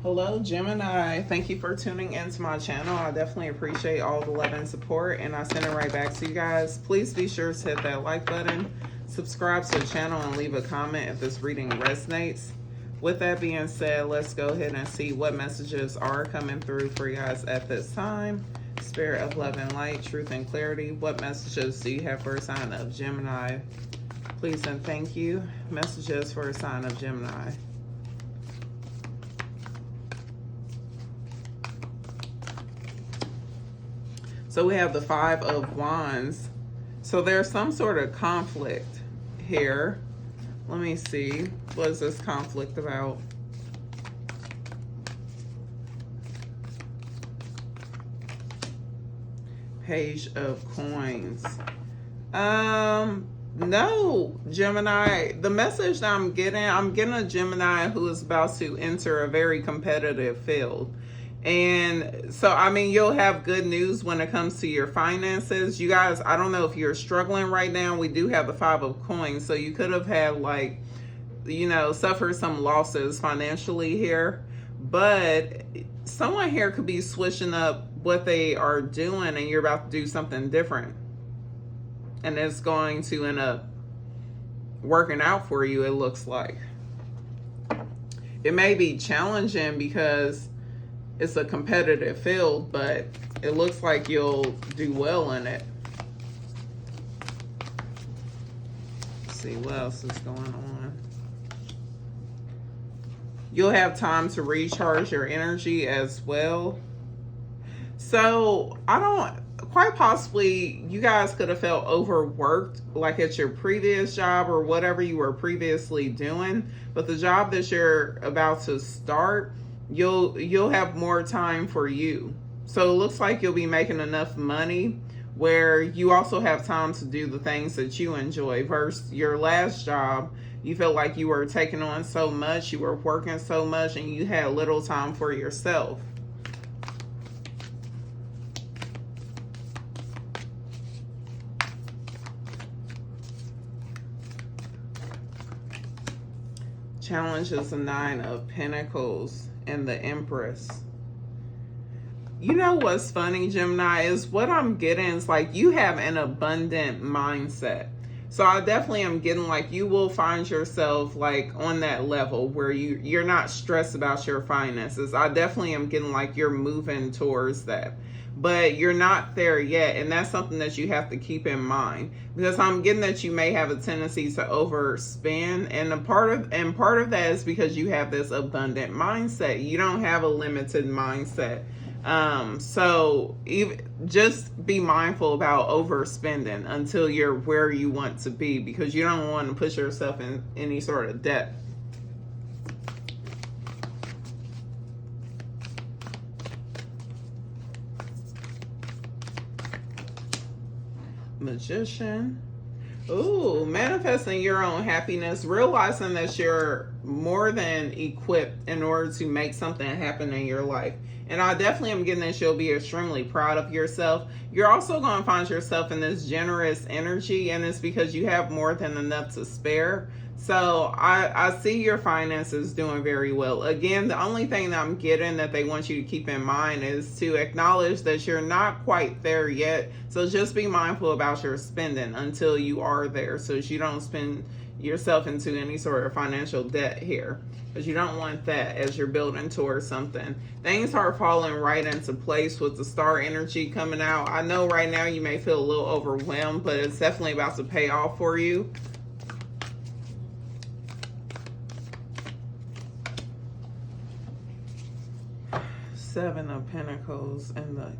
Hello, Gemini. Thank you for tuning into my channel. I definitely appreciate all the love and support, and I send it right back to you guys. Please be sure to hit that like button, subscribe to the channel, and leave a comment if this reading resonates. With that being said, let's go ahead and see what messages are coming through for you guys at this time. Spirit of love and light, truth and clarity. What messages do you have for a sign of Gemini? Please and thank you. Messages for a sign of Gemini. So we have the Five of Wands. So there's some sort of conflict here. Let me see. What is this conflict about? Page of Coins. No, Gemini. The message that I'm getting a Gemini who is about to enter a very competitive field. And so, I mean, you'll have good news when it comes to your finances. You guys, I don't know if you're struggling right now. We do have the Five of Coins. So you could have had, like, you know, suffered some losses financially here. But someone here could be switching up what they are doing, and you're about to do something different. And it's going to end up working out for you, it looks like. It may be challenging because it's a competitive field, but it looks like you'll do well in it. Let's see what else is going on. You'll have time to recharge your energy as well. So quite possibly you guys could have felt overworked, like at your previous job or whatever you were previously doing, but the job that you're about to start, you'll have more time for you. So it looks like you'll be making enough money where you also have time to do the things that you enjoy, versus your last job. You felt like you were taking on so much, you were working so much, and you had little time for yourself. Challenge is the Nine of Pentacles and the Empress. You know what's funny, Gemini, is what I'm getting is like you have an abundant mindset. So I definitely am getting like you will find yourself like on that level where you're not stressed about your finances. I definitely am getting like you're moving towards that. But you're not there yet, and that's something that you have to keep in mind, because I'm getting that you may have a tendency to overspend, and part of that is because you have this abundant mindset. You don't have a limited mindset. So just be mindful about overspending until you're where you want to be, because you don't want to push yourself in any sort of debt. Magician. Ooh, manifesting your own happiness, realizing that you're more than equipped in order to make something happen in your life. And I definitely am getting that you'll be extremely proud of yourself. You're also going to find yourself in this generous energy, and it's because you have more than enough to spare. So I see your finances doing very well. Again, the only thing that I'm getting that they want you to keep in mind is to acknowledge that you're not quite there yet. So just be mindful about your spending until you are there, so you don't spend yourself into any sort of financial debt here, because you don't want that as you're building towards something. Things are falling right into place with the star energy coming out. I know right now you may feel a little overwhelmed, but it's definitely about to pay off for you. Seven of Pentacles and the,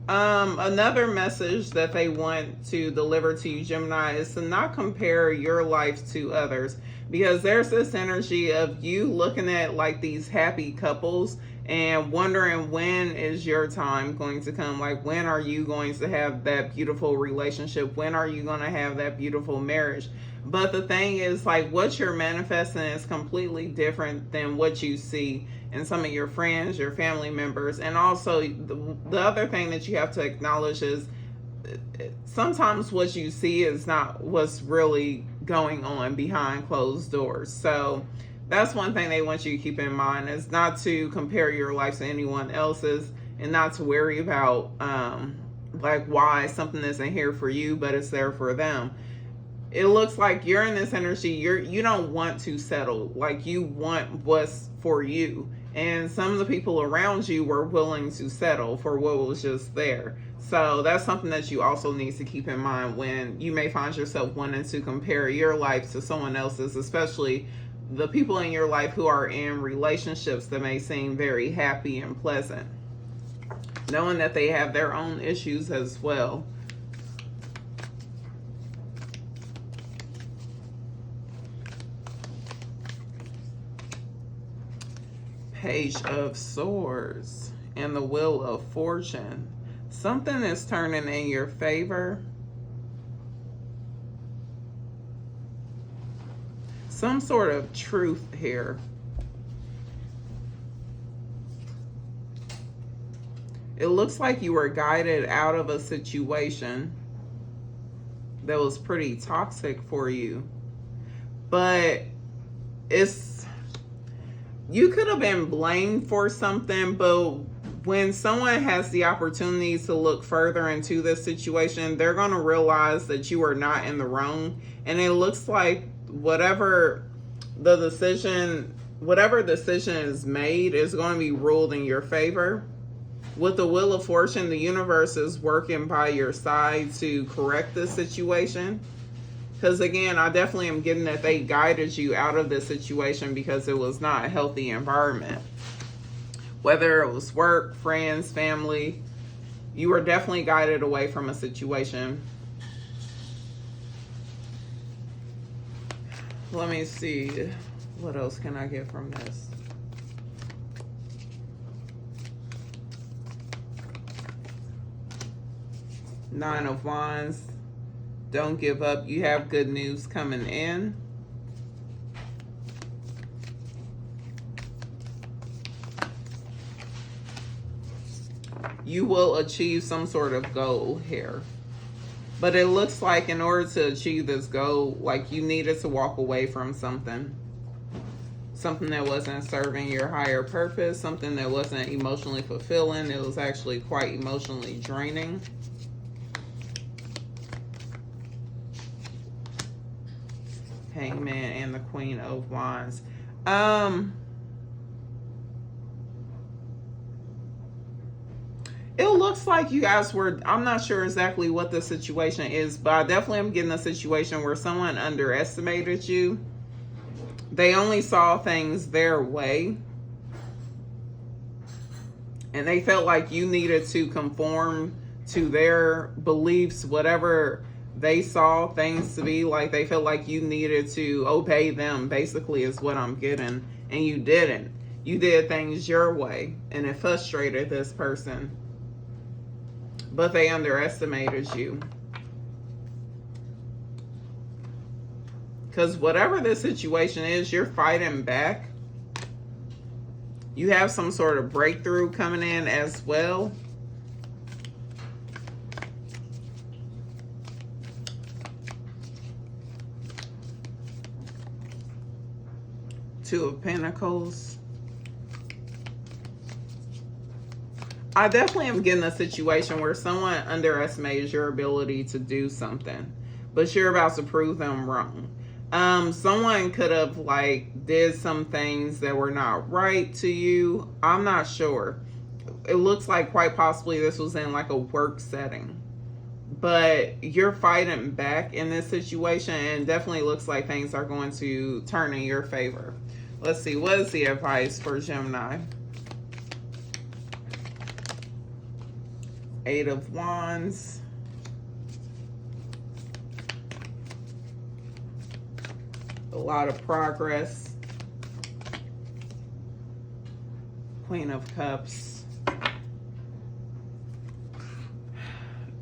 another message that they want to deliver to you, Gemini, is to not compare your life to others, because there's this energy of you looking at like these happy couples and wondering, when is your time going to come? Like, when are you going to have that beautiful relationship? When are you going to have that beautiful marriage? But the thing is, like, what you're manifesting is completely different than what you see in some of your friends, your family members. And also the other thing that you have to acknowledge is sometimes what you see is not what's really going on behind closed doors. So That's one thing they want you to keep in mind, is not to compare your life to anyone else's, and not to worry about like why something isn't here for you, but it's there for them. It looks like you're in this energy, you don't want to settle. Like, you want what's for you. And some of the people around you were willing to settle for what was just there. So that's something that you also need to keep in mind when you may find yourself wanting to compare your life to someone else's, especially the people in your life who are in relationships that may seem very happy and pleasant, knowing that they have their own issues as well. Page of Swords and the Wheel of Fortune. Something is turning in your favor. Some sort of truth here. It looks like you were guided out of a situation that was pretty toxic for you. But you could have been blamed for something, but when someone has the opportunity to look further into this situation, they're going to realize that you are not in the wrong. And it looks like whatever decision is made is going to be ruled in your favor. With the Wheel of Fortune, the universe is working by your side to correct this situation. Because again, I definitely am getting that they guided you out of this situation because it was not a healthy environment. Whether it was work, friends, family, you were definitely guided away from a situation. Let me see. What else can I get from this? Nine of Wands. Don't give up. You have good news coming in. You will achieve some sort of goal here. But it looks like in order to achieve this goal, like you needed to walk away from something. Something that wasn't serving your higher purpose. Something that wasn't emotionally fulfilling. It was actually quite emotionally draining. Hangman and the Queen of Wands. It looks like you guys were, I'm not sure exactly what the situation is, but I definitely am getting a situation where someone underestimated you. They only saw things their way. And they felt like you needed to conform to their beliefs, whatever they saw things to be. Like, they felt like you needed to obey them, basically, is what I'm getting. And you didn't. You did things your way, and it frustrated this person. But they underestimated you. Because whatever the situation is, you're fighting back. You have some sort of breakthrough coming in as well. Two of Pentacles. I definitely am getting a situation where someone underestimates your ability to do something, but you're about to prove them wrong. Someone could have did some things that were not right to you. I'm not sure. It looks like quite possibly this was in a work setting, but you're fighting back in this situation, and definitely looks like things are going to turn in your favor. Let's see, what is the advice for Gemini? Eight of Wands. A lot of progress. Queen of Cups.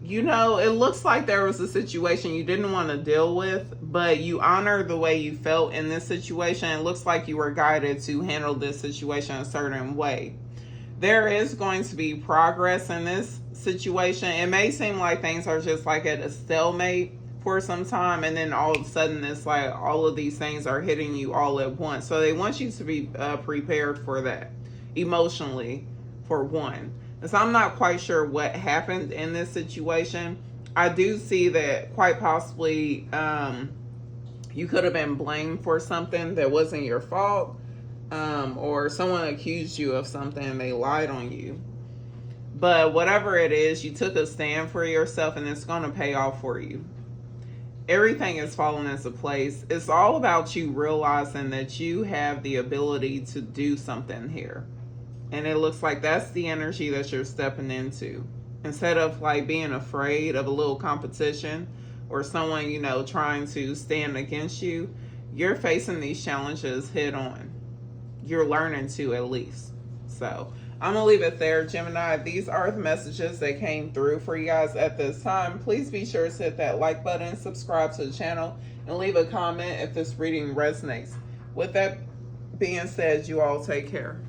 You know, it looks like there was a situation you didn't want to deal with, but you honor the way you felt in this situation. It looks like you were guided to handle this situation a certain way. There is going to be progress in this situation. It may seem like things are just at a stalemate, for some time, and then all of a sudden it's like all of these things are hitting you all at once. So they want you to be prepared for that emotionally, for one. And so I'm not quite sure what happened in this situation. I do see that quite possibly you could have been blamed for something that wasn't your fault, or someone accused you of something and they lied on you. But whatever it is, you took a stand for yourself, and it's going to pay off for you. Everything is falling into place. It's all about you realizing that you have the ability to do something here. And it looks like that's the energy that you're stepping into. Instead of like being afraid of a little competition or someone, you know, trying to stand against you, you're facing these challenges head on. You're learning to, at least. So I'm going to leave it there, Gemini. These are the messages that came through for you guys at this time. Please be sure to hit that like button, subscribe to the channel, and leave a comment if this reading resonates. With that being said, you all take care.